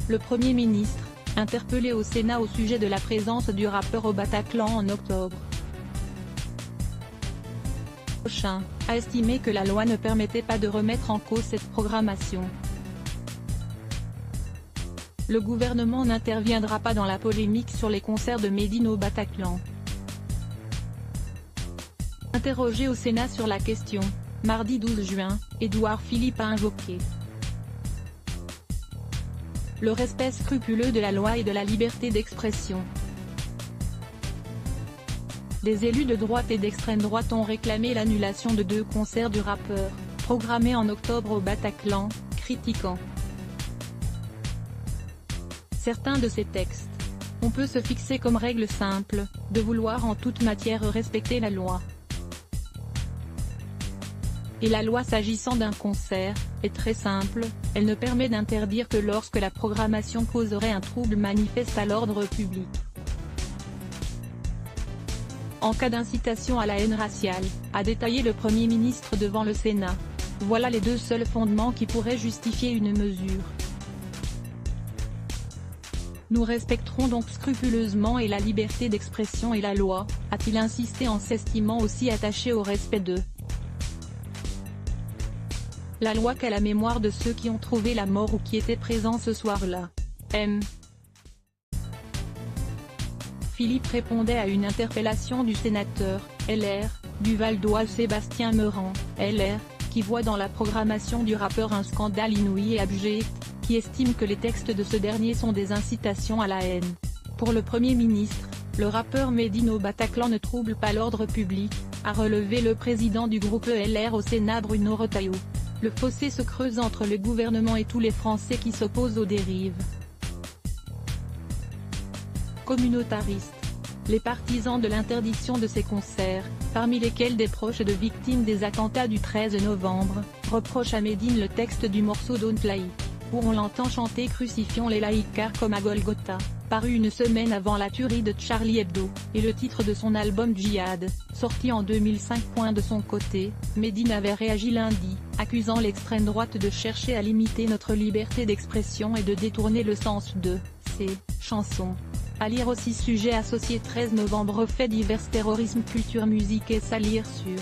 Le Premier ministre, interpellé au Sénat au sujet de la présence du rappeur au Bataclan en octobre prochain, a estimé que la loi ne permettait pas de remettre en cause cette programmation. Le gouvernement n'interviendra pas dans la polémique sur les concerts de Medine au Bataclan. Interrogé au Sénat sur la question, mardi 12 juin, Édouard Philippe a invoqué le respect scrupuleux de la loi et de la liberté d'expression. Des élus de droite et d'extrême droite ont réclamé l'annulation de 2 concerts du rappeur, programmés en octobre au Bataclan, critiquant certains de ces textes. On peut se fixer comme règle simple, de vouloir en toute matière respecter la loi. Et la loi s'agissant d'un concert, est très simple, elle ne permet d'interdire que lorsque la programmation causerait un trouble manifeste à l'ordre public. En cas d'incitation à la haine raciale, a détaillé le Premier ministre devant le Sénat. Voilà les 2 seuls fondements qui pourraient justifier une mesure. Nous respecterons donc scrupuleusement et la liberté d'expression et la loi, a-t-il insisté en s'estimant aussi attaché au respect de la loi qu'à la mémoire de ceux qui ont trouvé la mort ou qui étaient présents ce soir-là. M. Philippe répondait à une interpellation du sénateur, LR, du Val-d'Oise Sébastien Meurant, LR, qui voit dans la programmation du rappeur un scandale inouï et abject, qui estime que les textes de ce dernier sont des incitations à la haine. Pour le Premier ministre, le rappeur Medine au Bataclan ne trouble pas l'ordre public, a relevé le président du groupe LR au Sénat Bruno Retailleau. Le fossé se creuse entre le gouvernement et tous les Français qui s'opposent aux dérives communautaristes. Les partisans de l'interdiction de ces concerts, parmi lesquels des proches de victimes des attentats du 13 novembre, reprochent à Medine le texte du morceau Don't Like, où on l'entend chanter « Crucifions les laïcards comme à Golgotha », paru une semaine avant la tuerie de Charlie Hebdo, et le titre de son album Djihad, sorti en 2005. De son côté, Medine avait réagi lundi, accusant l'extrême droite de chercher à limiter notre liberté d'expression et de détourner le sens de ses chansons. À lire aussi sujet associé 13 novembre faits divers terrorisme culture musique et salir sur